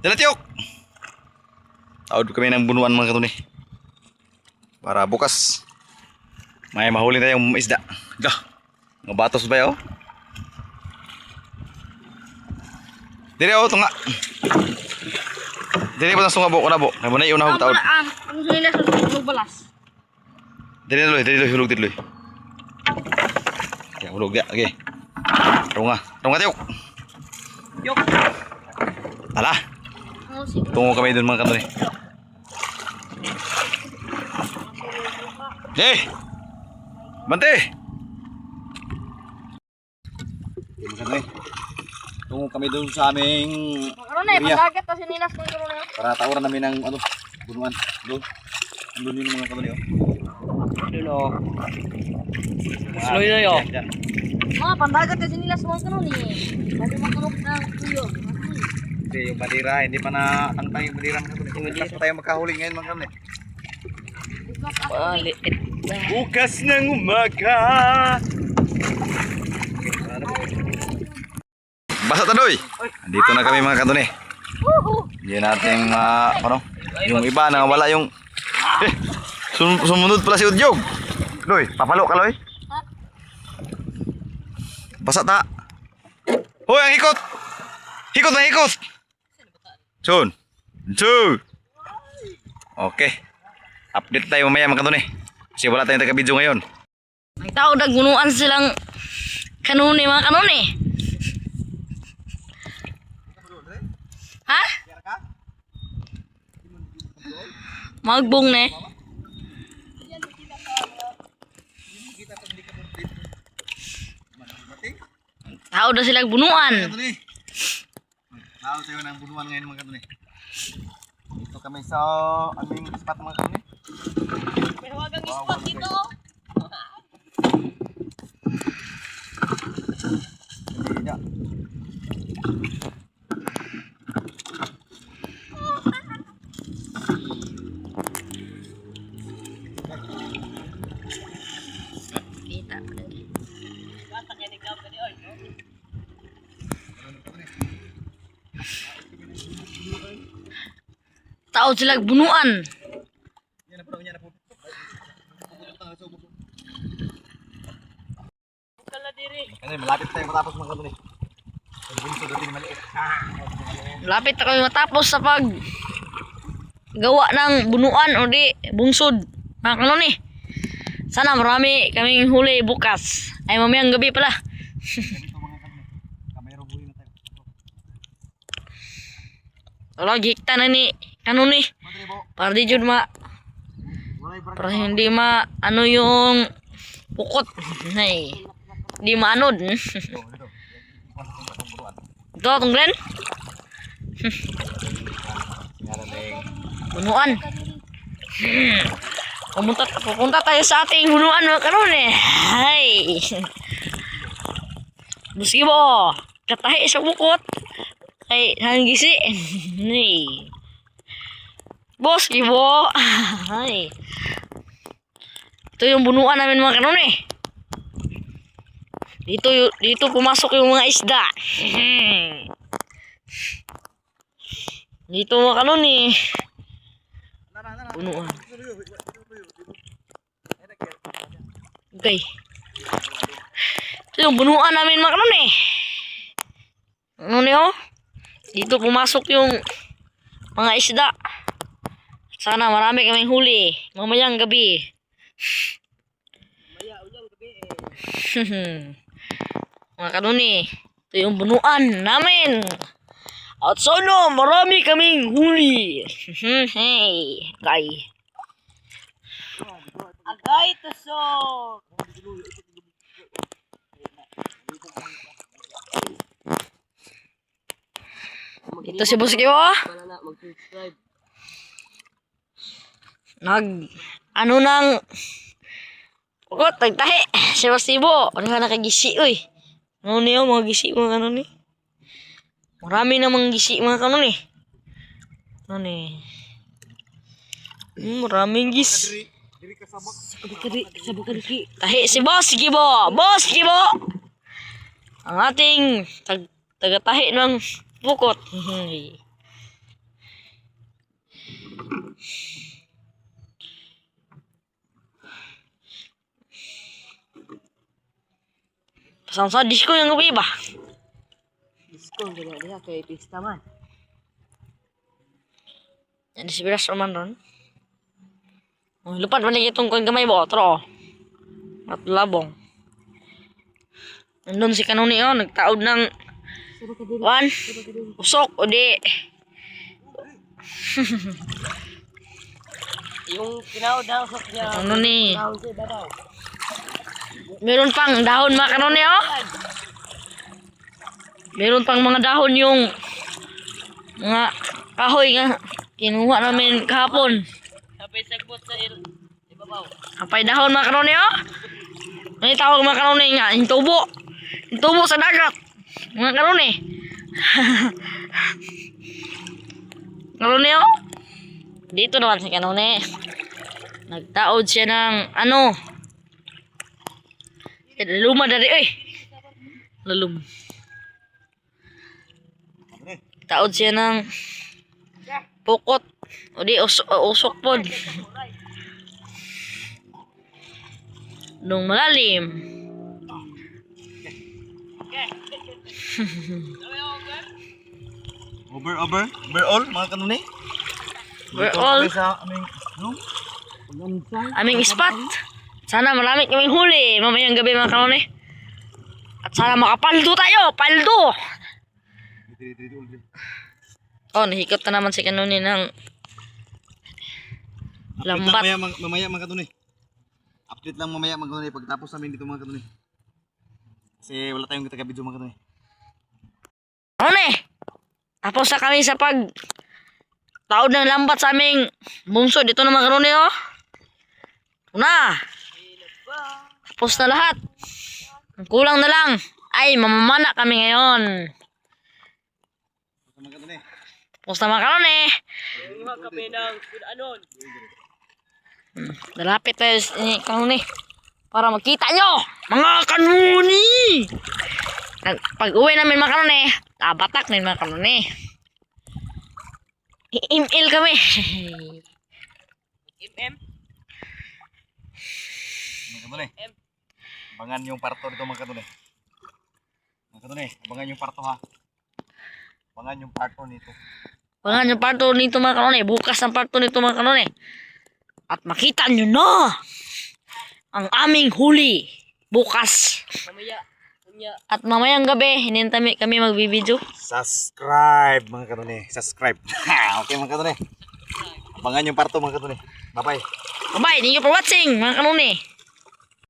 Dala tiyok. Taod kami ng bunuan mga katuni. Para bukas may mahuli tayong isda. Dah. Mga batos ba yun? Dili ako tunga. Dili pa sunga bo ko na bo. Kay mo na iuna taod. Ang sila sa balas. Dili hulog dili. Ya hulog dia. Okay. Tunga tiyok. Yok. Ala. Tungo kami doon mga katuni. Bante! Mga katuni. Tungo kami doon sa aming area. Pagkagat kasi nilas kung karoon na. Para tauran namin ng bunuan. Doon. Doon yun mga katuni. Doon o. Slow na yun. Mga pandagat kasi nilas kung karoon eh. Kasi makarok na tuyo. Hindi, yung bandira, hindi pa natangtang yung bandira mga katuni. Bukas pa tayo magkahuli ngayon mga katuni. Maliit. Bukas ng umaga. Basa tadoy. Dito na kami mga katuni. Hindi natin yung iba na wala yung sumunod pala si Udyog. Loy, papalo ka Loy. Basa ta. Hoy, ang hikot. Hikot na hikot. Sun. Okay. Update tayo mamaya mga katuni. Kasi wala tayong taga-video ngayon. May tao naggunuan silang kanuni mga kanuni. Ha? Magbong ne. Tao na silang bunuan. Tao tayo ng bunuan ngayon mga katuni. Dito kami sa aming spot mga katuni. May hawagang spot dito. Kita pa rin. Tao sila bunuan. Malapit tayo matapos mga katuni. Lapit na kami matapos sa pag gawa ng bunuan o di bungsod. Mga kanoni. Sana marami kaming huli bukas. Ay mamayang gabi pala. Wala gikta na ni kanoni. Para di jud para hindi ano yung pukot. Ay. Di manod. Ito atong Glenn. Bunuan. Pupunta tayo sa ating bunuan mga karon eh. Hay. Buski mo. Katahi sa bukot. Ay, hanggisi. Hey. Buski mo. Hay. Ito yung bunuan namin mga karon eh. Dito pumasok yung mga isda. Dito mga kanon eh. Bunuan. Okay. Ito yung bunuan namin mga kanon eh. Ano niyo? Dito pumasok yung mga isda. Sana marami kaming huli. Mamayang gabi. Mga kanuni, ito yung bunuan namin. At sana marami kaming huli. Hey, agay. Agay tusok. Ito si Boss Kiwa. Ano nang pukot, tagtahi. Si Boss Tibo. Ano ka nakagisi, uy. Ano niyo, mga gisi, mga kanuni. Marami namang gisi, mga kanuni. Ano ni? Maraming gis. Tahi si Boss Kibo. Boss Kibo. Ang ating tagatahi ng pukot. Pasang-sa disco yung gabi ba? Disco juga dia kayak pista man. Yan si Biras naman ron. Oh, lupad man itong kong gamay ba? Otro. At labong. Nandun si Kanuni oh, nagtaod ng wan, usok o di. Yung kinaod na usok niya. Ano ni? Kinaod siya babaw. Meron pang dahon mga Kanuni oh. Meron pang mga dahon yung mga kahoy nga kinuha namin kahapon. Kapay sagbot sa ibabaw. Kapay dahon mga Kanuni oh. May tawag mga Kanuni nga, hintubo. Hintubo sa dagat. Mga Kanuni. Kanuni oh. Dito naman si Kanuni. Nagtaod siya ng ano. Luma dari eh. Lalum. Taod siya ng pukot. O di usok pod. Nung malalim. Overall, mga kanuni. We're all Sa aming, no? aming spot. Sana marami kaming huli mamayang gabi mga kanoni. At sana makapaldo tayo. Paldo. Oh, nahikot na naman si Kanuni ng lambat. Mamaya mga kanuni. Update lang mamaya mga kanuni pagtapos namin dito mga kanuni. Kasi wala tayong taga-video mga kanuni. Kanuni, tapos na kami sa pag taod ng lambat sa aming bungso. Dito na mga kanuni oh. Ito na. Tapos na lahat. Ang kulang na lang ay mamamana kami ngayon. Mga kanuni. Tapos na mga kanuni. Kuha kami ng anon. Lalapit tayo sa kanuni para makita nyo mga kanuni. Pag uwi namin mga kanuni, tabatak din mga kanuni. I-email kami. MM. Mga kanuni. Abangan yung parto dito mga kanuni. Mga kanuni, abangan yung parto ha. Abangan yung parto nito. Pangan yung parto nito mga kanuni. Bukas ang parto nito mga kanuni. At makita nyo na ang aming huli bukas. Mamaya. Mamaya. At mamayang gabi, hinintami kami magbibideo. Subscribe mga kanuni. Subscribe. Okay mga kanuni. Abangan yung parto mga kanuni. Bye bye. Bye, thank you for watching mga kanuni.